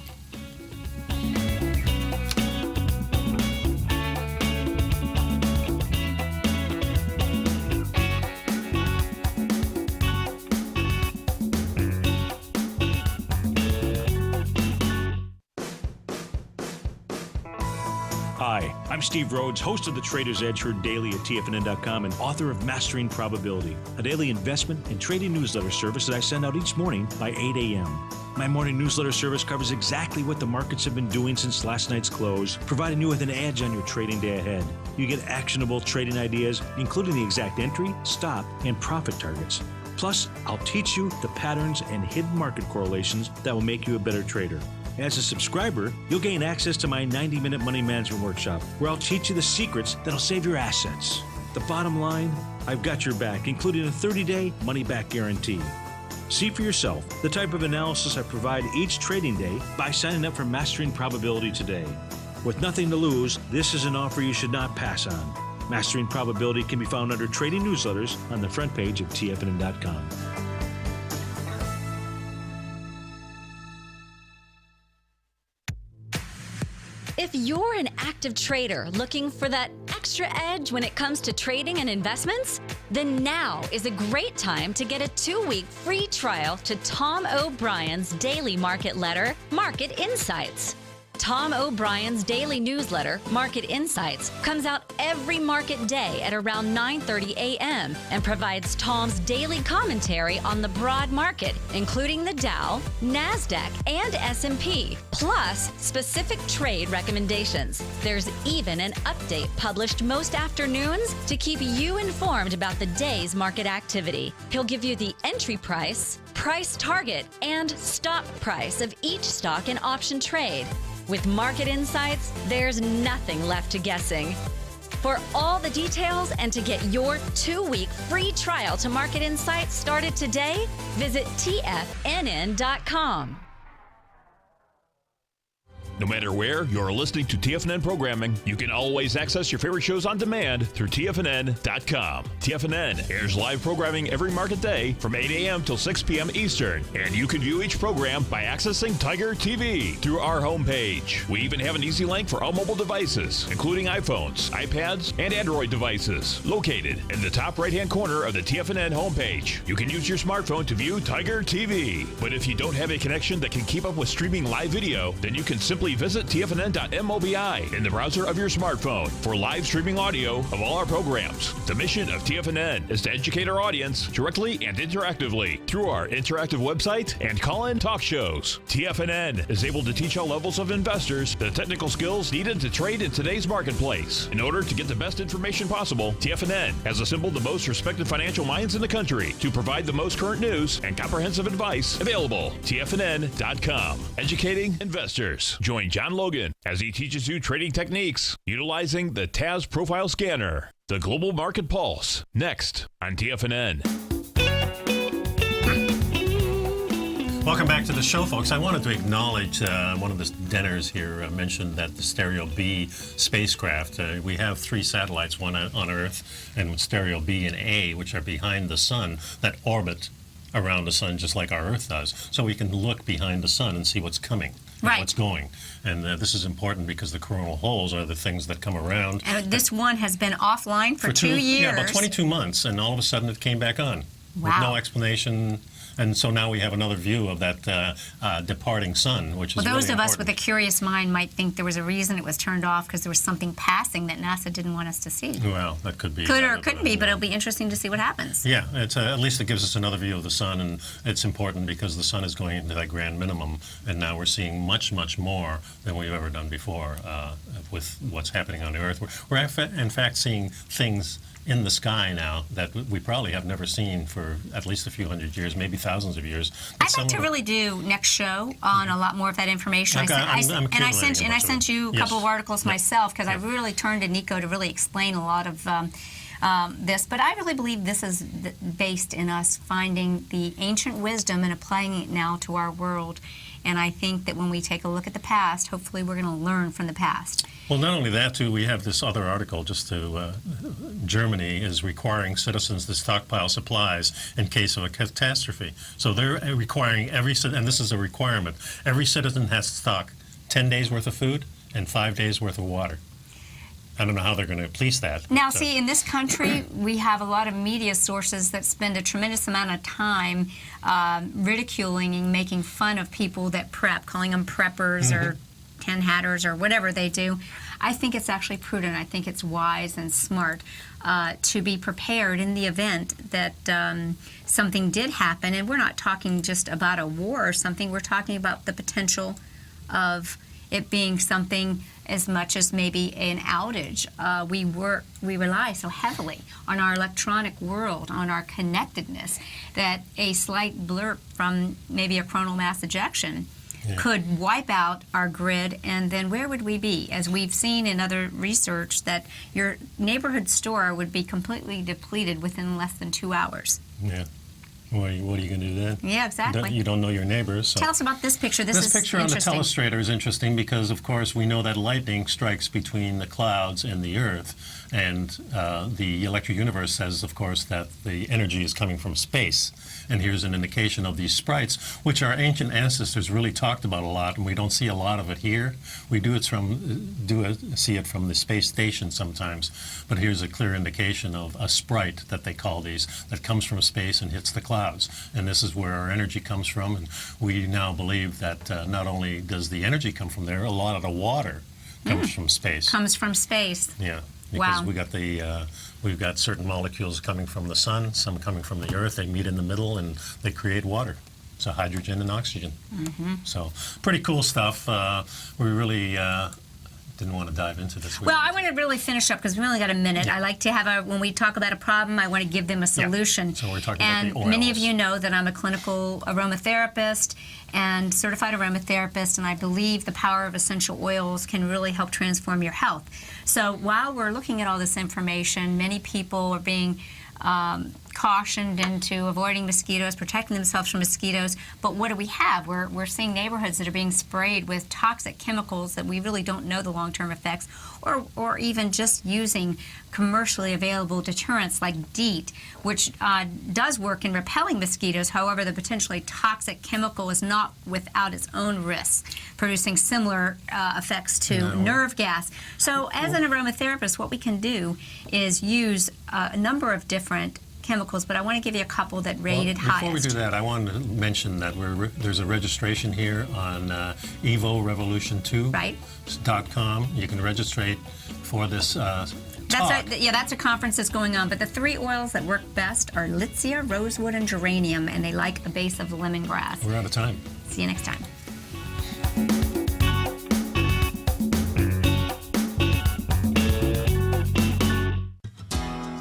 Hi, I'm Steve Rhodes, host of the Trader's Edge, heard daily at TFNN.com and author of Mastering Probability, a daily investment and trading newsletter service that I send out each morning by 8 a.m. My morning newsletter service covers exactly what the markets have been doing since last night's close, providing you with an edge on your trading day ahead. You get actionable trading ideas, including the exact entry, stop, and profit targets. Plus, I'll teach you the patterns and hidden market correlations that will make you a better trader. As a subscriber, you'll gain access to my 90-minute money management workshop, where I'll teach you the secrets that'll save your assets. The bottom line, I've got your back, including a 30-day money-back guarantee. See for yourself the type of analysis I provide each trading day by signing up for Mastering Probability today. With nothing to lose, this is an offer you should not pass on. Mastering Probability can be found under Trading Newsletters on the front page of TFNN.com. If you're an active trader looking for that extra edge when it comes to trading and investments, then now is a great time to get a 2-week free trial to Tom O'Brien's daily market letter, Market Insights. Tom O'Brien's daily newsletter, Market Insights, comes out every market day at around 9:30 a.m. and provides Tom's daily commentary on the broad market, including the Dow, NASDAQ, and S&P, plus specific trade recommendations. There's even an update published most afternoons to keep you informed about the day's market activity. He'll give you the entry price, price target, and stop price of each stock and option trade. With Market Insights, there's nothing left to guessing. For all the details and to get your 2-week free trial to Market Insights started today, visit TFNN.com. No matter where you're listening to TFNN programming, you can always access your favorite shows on demand through TFNN.com. TFNN airs live programming every market day from 8 a.m. till 6 p.m. Eastern, and you can view each program by accessing Tiger TV through our homepage. We even have an easy link for all mobile devices, including iPhones, iPads, and Android devices, located in the top right-hand corner of the TFNN homepage. You can use your smartphone to view Tiger TV, but if you don't have a connection that can keep up with streaming live video, then you can simply visit TFNN.mobi in the browser of your smartphone for live streaming audio of all our programs. The mission of TFNN is to educate our audience directly and interactively through our interactive website and call-in talk shows. TFNN is able to teach all levels of investors the technical skills needed to trade in today's marketplace. In order to get the best information possible, TFNN has assembled the most respected financial minds in the country to provide the most current news and comprehensive advice available. TFNN.com, educating investors. Join John Logan as he teaches you trading techniques utilizing the TAS Profile Scanner. The Global Market Pulse, next on TFNN. Welcome back to the show, folks. I wanted to acknowledge one of the Denners here mentioned that the Stereo B spacecraft, we have 3 satellites, one on Earth and Stereo B and A, which are behind the sun, that orbit around the sun just like our Earth does. So we can look behind the sun and see what's coming. Right. What's going. And this is important because the coronal holes are the things that come around. And this one has been offline for 2 years. Yeah, about 22 months, and all of a sudden it came back on. Wow. With no explanation. And so now we have another view of that departing sun, which is Well, those really of us important. with a curious mind might think there was a reason it was turned off because there was something passing that NASA didn't want us to see. Well, that could be. Could or couldn't be, but it'll be interesting to see what happens. Yeah, it's at least it gives us another view of the sun, and it's important because the sun is going into that grand minimum, and now we're seeing much, much more than we've ever done before with what's happening on the Earth. We're in fact seeing things in the sky now that we probably have never seen for at least a few hundred years, maybe thousands of years. I'd like to really do next show on a lot more of that information. Okay, I sent you a couple of articles myself because I really turned to Nico to really explain a lot of this. But I really believe this is based in us finding the ancient wisdom and applying it now to our world. And I think that when we take a look at the past, hopefully we're going to learn from the past. Well, not only that, too, we have this other article just to Germany is requiring citizens to stockpile supplies in case of a catastrophe. So they're requiring and this is a requirement, every citizen has to stock 10 days worth of food and 5 days worth of water. I don't know how they're going to police that. Now, see, in this country, we have a lot of media sources that spend a tremendous amount of time ridiculing and making fun of people that prep, calling them preppers or tin hatters or whatever they do. I think it's actually prudent. I think it's wise and smart to be prepared in the event that something did happen. And we're not talking just about a war or something. We're talking about the potential of it being something as much as maybe an outage. We rely so heavily on our electronic world, on our connectedness, that a slight blurb from maybe a coronal mass ejection could wipe out our grid, and then where would we be? As we've seen in other research, that your neighborhood store would be completely depleted within less than 2 hours. Yeah. What are you going to do then? Yeah, exactly. You don't know your neighbors. So. Tell us about this picture. This picture on the telestrator is interesting because, of course, we know that lightning strikes between the clouds and the Earth. And the electric universe says, of course, that the energy is coming from space. And here's an indication of these sprites, which our ancient ancestors really talked about a lot, and we don't see a lot of it here. We see it from the space station sometimes, but here's a clear indication of a sprite that they call these, that comes from space and hits the clouds. And this is where our energy comes from, and we now believe that not only does the energy come from there, a lot of the water comes from space. Comes from space. Yeah. Because wow. we've got certain molecules coming from the sun, some coming from the earth. They meet in the middle and they create water. So hydrogen and oxygen. So pretty cool stuff. We really didn't want to dive into this. Well, I want to really finish up because we only got a minute. Yeah. I like to have when we talk about a problem, I want to give them a solution. Yeah. So we're talking and about the oils. Many of you know that I'm a clinical aromatherapist and certified aromatherapist, and I believe the power of essential oils can really help transform your health. So while we're looking at all this information, many people are being cautioned into avoiding mosquitoes, protecting themselves from mosquitoes. But what do we have? We're seeing neighborhoods that are being sprayed with toxic chemicals that we really don't know the long-term effects, or even just using commercially available deterrents like DEET, which does work in repelling mosquitoes. However, the potentially toxic chemical is not without its own risks, producing similar effects to nerve gas. So as an aromatherapist, what we can do is use a number of different chemicals, but I want to give you a couple that rated highest. Before we do that, I wanted to mention that there's a registration here on EvoRevolution2.com. You can register for this talk. That's right. Yeah, that's a conference that's going on. But the 3 oils that work best are Litsea, rosewood, and geranium, and they like the base of the lemongrass. We're out of time. See you next time.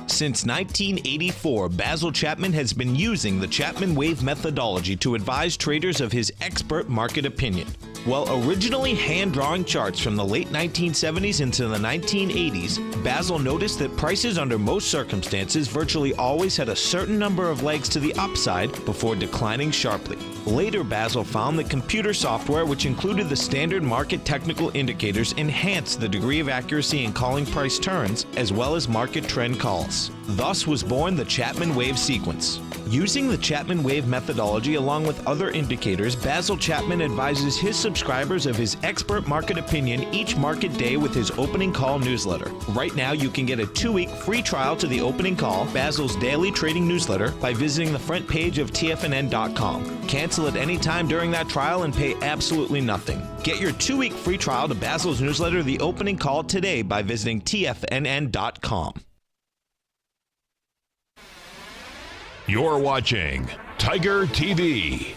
Since 1984, Basil Chapman has been using the Chapman Wave methodology to advise traders of his expert market opinion. While originally hand-drawing charts from the late 1970s into the 1980s, Basil noticed that prices under most circumstances virtually always had a certain number of legs to the upside before declining sharply. Later, Basil found that computer software, which included the standard market technical indicators, enhanced the degree of accuracy in calling price turns, as well as market trend calls. Thus was born the Chapman Wave sequence. Using the Chapman Wave methodology along with other indicators, Basil Chapman advises his subscribers subscribers of his expert market opinion each market day with his opening call newsletter. Right now, you can get a 2-week free trial to the opening call, Basil's daily trading newsletter, by visiting the front page of TFNN.com. Cancel at any time during that trial and pay absolutely nothing. Get your 2-week free trial to Basil's newsletter, The Opening Call, today by visiting TFNN.com. You're watching Tiger TV.